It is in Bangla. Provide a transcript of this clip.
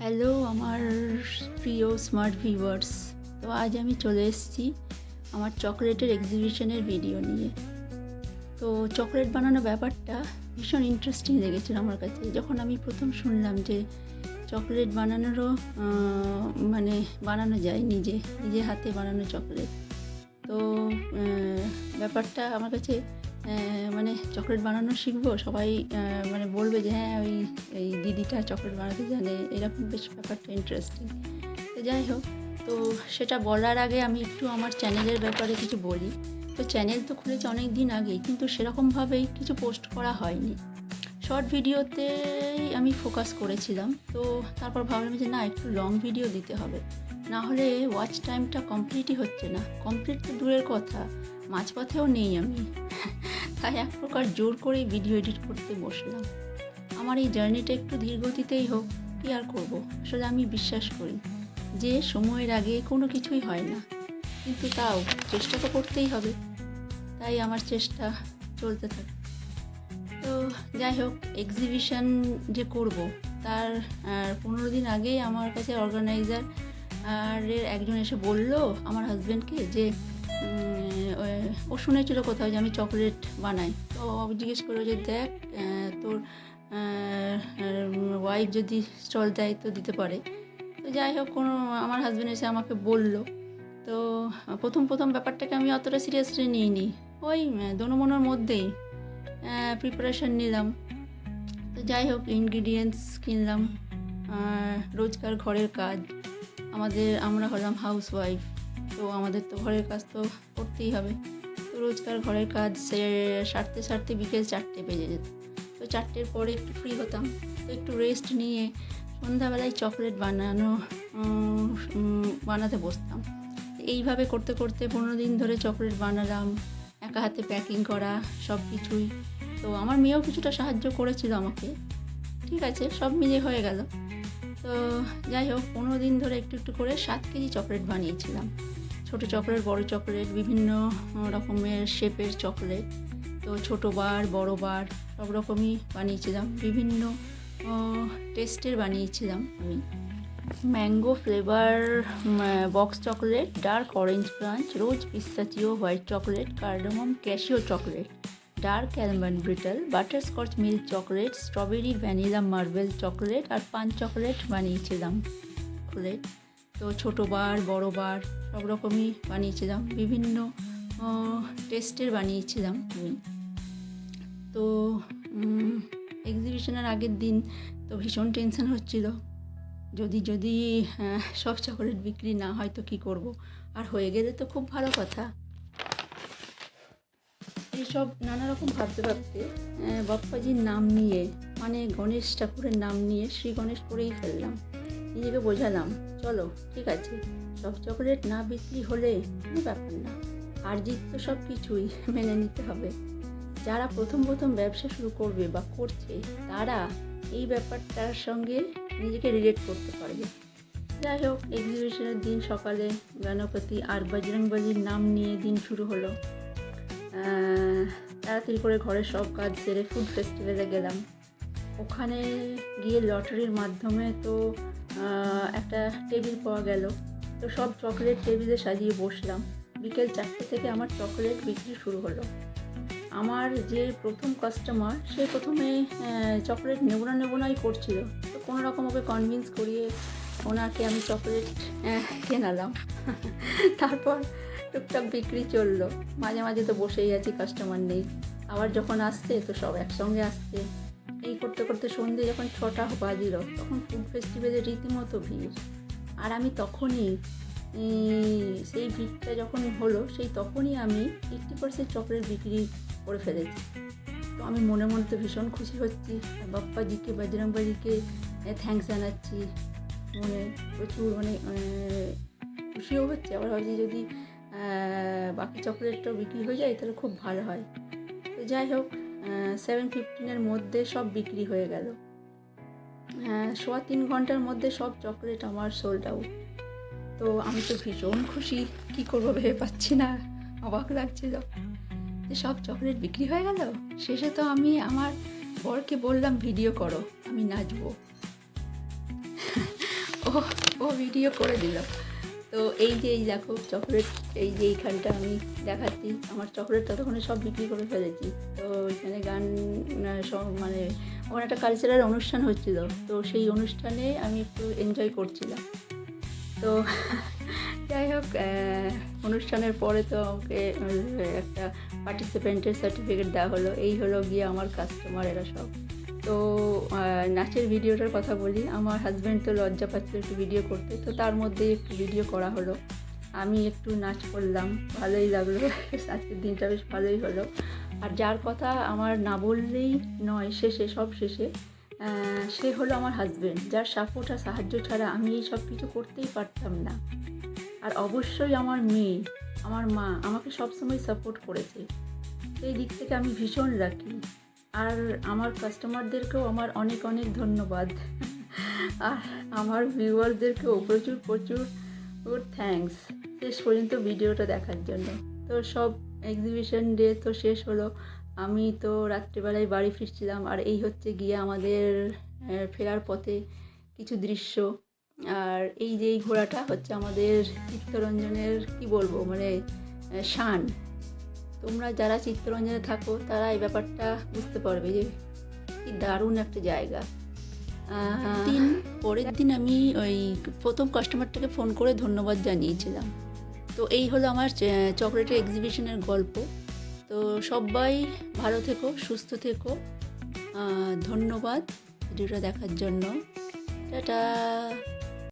হ্যালো আমার প্রিয় স্মার্ট ভিউয়ার্স। তো আজ আমি চলে এসেছি আমার চকলেটের এক্সিবিশনের ভিডিও নিয়ে। তো চকলেট বানানো ব্যাপারটা ভীষণ ইন্টারেস্টিং লেগেছিল আমার কাছে। যখন আমি প্রথম শুনলাম যে চকলেট বানানোরও মানে বানানো যায় নিজে হাতে বানানো চকলেট, তো ব্যাপারটা আমার কাছে মানে চকলেট বানানো শিখবো, সবাই মানে বলবে যে হ্যাঁ এই দিদিটা চকলেট বানাতে জানে, এরকম বেশ ব্যাপারটা ইন্টারেস্টিং। তো যাই হোক, তো সেটা বলার আগে আমি একটু আমার চ্যানেলের ব্যাপারে কিছু বলি। তো চ্যানেল তো খুলেছে অনেক দিন আগেই, কিন্তু সেরকমভাবেই কিছু পোস্ট করা হয়নি। শর্ট ভিডিওতেই আমি ফোকাস করেছিলাম। তো তারপর ভাবলাম যে না, একটু লং ভিডিও দিতে হবে, না হলে ওয়াচ টাইমটা কমপ্লিটই হচ্ছে না। কমপ্লিট তো দূরের কথা, মাঝপথেও নেই আমি। তাই এক প্রকার জোর করেই ভিডিও এডিট করতে বসলাম। আমার এই জার্নিটা একটু ধীরগতিতেই হোক, কী আর করবো। আসলে আমি বিশ্বাস করি যে সময়ের আগে কোনো কিছুই হয় না, কিন্তু তাও চেষ্টা তো করতেই হবে। তাই আমার চেষ্টা চলতে থাকে। তো যাই হোক, এক্সিবিশন যে করব তার 15 দিন আগেই আমার কাছে অর্গানাইজার একজন এসে বলল আমার হাজব্যান্ডকে যে ও শুনেছিল কোথাও যে আমি চকলেট বানাই। তো জিজ্ঞেস করলো যে দেখ, তোর ওয়াইফ যদি স্টল দেয় তো দিতে পারে। তো যাই হোক, আমার হাজব্যান্ড এসে আমাকে বলল। তো প্রথম ব্যাপারটাকে আমি অতটা সিরিয়াসলি নিইনি, ওই দোনোমনোর মধ্যেই প্রিপারেশান নিলাম। তো যাই হোক, ইনগ্রিডিয়েন্টস কিনলাম। রোজকার ঘরের কাজ, আমরা হলাম হাউসওয়াইফ, তো আমাদের তো ঘরের কাজ তো করতেই হবে। তো রোজকার ঘরের কাজ সারতে বিকেল 4টে বেজে যেত। তো 4টের পরে একটু ফ্রি হতাম, তো একটু রেস্ট নিয়ে সন্ধ্যাবেলায় চকলেট বানাতে বসতাম। এইভাবে করতে করতে 15 দিন ধরে চকলেট বানালাম, একা হাতে প্যাকিং করা সব কিছুই। তো আমার মেয়েও কিছুটা সাহায্য করেছিল আমাকে, ঠিক আছে, সব মিলিয়ে হয়ে গেল। তো যাই হোক, 15 দিন ধরে একটু একটু করে 7 কেজি চকলেট বানিয়েছিলাম। ছোটো চকলেট, বড় চকলেট, বিভিন্ন রকমের শেপের চকলেট। তো ছোটো বার, বড় বার সব রকমই বানিয়েছিলাম, বিভিন্ন টেস্টের বানিয়েছিলাম আমি। Mango flavour box chocolate, dark orange crunch, rose pistachio, white chocolate, cardamom cashew chocolate, dark almond brittle, butterscotch milk chocolate, strawberry vanilla marble chocolate আর পান চকলেট বানিয়েছিলাম চকলেট। তো ছোটো বার, বড় বার সব রকমই বানিয়েছিলাম, বিভিন্ন টেস্টের বানিয়েছিলাম আমি। তো এক্সিবিশনের আগের দিন তো ভীষণ টেনশন হচ্ছিল, যদি সব চকলেট বিক্রি না হয় তো কী করব। আর হয়ে গেলে তো খুব ভালো কথা। এইসব নানা রকম ভাবতে বাপ্পাজির নাম নিয়ে, মানে গণেশ ঠাকুরের নাম নিয়ে শ্রী গণেশ করেই ফেললাম। নিজেকে বোঝালাম, চলো ঠিক আছে, সব চকলেট না বিক্রি হলে কোনো ব্যাপার না, আর জিত তো সব কিছুই মেনে নিতে হবে। যারা প্রথম ব্যবসা শুরু করবে বা করছে, তারা এই ব্যাপারটার সঙ্গে নিজেকে রিলেট করতে পারবে। যাই হোক, এক্সিবিশনের দিন সকালে গণপতি আর বজরংবলীর নাম নিয়ে দিন শুরু হলো। তাড়াতাড়ি করে ঘরের সব কাজ সেরে ফুড ফেস্টিভ্যালে গেলাম। ওখানে গিয়ে লটারির মাধ্যমে তো একটা টেবিল পাওয়া গেল। তো সব চকলেট টেবিলে সাজিয়ে বসলাম। বিকেল 4টে থেকে আমার চকলেট বিক্রি শুরু হলো। আমার যে প্রথম কাস্টমার, সে প্রথমে চকলেট নেবো নাই করছিল। তো কোনো রকম ওকে কনভিন্স করিয়ে ওনাকে আমি চকলেট কেনালাম। তারপর টুকটাক বিক্রি চললো। মাঝে মাঝে তো বসেই আছি, কাস্টমার নেই। আবার যখন আসছে তো সব একসঙ্গে আসছে। এই করতে করতে সন্ধ্যে যখন 6টা বাজিল, তখন ফুড ফেস্টিভ্যালে রীতিমতো ভিড়। আর আমি তখনই সেই ভিড়টা যখন হলো, তখনই আমি 80% চকলেট বিক্রি করে ফেলেছি। তো আমি মনে তো ভীষণ খুশি হচ্ছি, বাপ্পাজিকে, বজরংবলীকে থ্যাঙ্কস জানাচ্ছি। মনে প্রচুর খুশিও হচ্ছে। আবার ভাবছি যদি বাকি চকলেটটাও বিক্রি হয়ে যায় তাহলে খুব ভালো হয়। তো যাই হোক, 7:15 মধ্যে সব বিক্রি হয়ে গেল। 3.25 ঘন্টার মধ্যে সব চকলেট আমার সোল্ড আউট। তো আমি তো ভীষণ খুশি, কী করবো ভেবে পাচ্ছি না, অবাক লাগছিল যে সব চকলেট বিক্রি হয়ে গেল। শেষে তো আমি আমার বরকে বললাম ভিডিও করো, আমি নাচবো। ও ও ভিডিও করে দিল। তো এই যে এই দেখো চকলেট, এই যে এইখানটা আমি দেখাচ্ছি, আমার চকলেট ততক্ষণে সব বিক্রি করে ফেলেছি। তো ওইখানে গান সব মানে ওখানে একটা কালচারাল অনুষ্ঠান হচ্ছিল, তো সেই অনুষ্ঠানে আমি একটু এনজয় করছিলাম। তো যাই হোক, অনুষ্ঠানের পরে তো আমাকে একটা পার্টিসিপেন্টের সার্টিফিকেট দেওয়া হলো। এই হলো গিয়ে আমার কাস্টমার এরা সব। তো নাচের ভিডিওটার কথা বলি, আমার হাজব্যান্ড তো লজ্জা পাচ্ছিল একটু ভিডিও করতে, তো তার মধ্যেই একটু ভিডিও করা হলো। আমি একটু নাচ করলাম, ভালোই লাগলো। আজকের দিনটা বেশ ভালোই হলো। আর যার কথা আমার না বললেই নয় শেষে, সব শেষে, সে হলো আমার হাজব্যান্ড, যার সাপোর্ট আর সাহায্য ছাড়া আমি এই সব কিছু করতেই পারতাম না। আর অবশ্যই আমার মেয়ে, আমার মা আমাকে সবসময় সাপোর্ট করেছে, সেই দিক থেকে আমি ভীষণ লাকি। আর আমার কাস্টমারদেরকেও আমার অনেক অনেক ধন্যবাদ। আর আমার ভিউয়ার্সদেরকেও প্রচুর প্রচুর থ্যাঙ্কস শেষ পর্যন্ত ভিডিওটা দেখার জন্য। তো সব এক্সিবিশন ডে তো শেষ হলো, আমি তো রাত্রিবেলায় বাড়ি ফিরছিলাম। আর এই হচ্ছে গিয়ে আমাদের ফেরার পথে কিছু দৃশ্য। আর এই যে এই ঘোড়াটা হচ্ছে আমাদের চিত্তরঞ্জনের, কি বলবো মানে শান। তোমরা যারা চিত্তরঞ্জনে থাকো তারা এই ব্যাপারটা বুঝতে পারবে যে কি দারুণ একটা জায়গা। পরের দিন আমি ওই প্রথম কাস্টমারটাকে ফোন করে ধন্যবাদ জানিয়েছিলাম। তো এই হলো আমার চকলেটের এক্সিবিশনের গল্প। তো সবাই ভালো থেকো, সুস্থ থেকো। ধন্যবাদ ভিডিওটা দেখার জন্য। টাটা।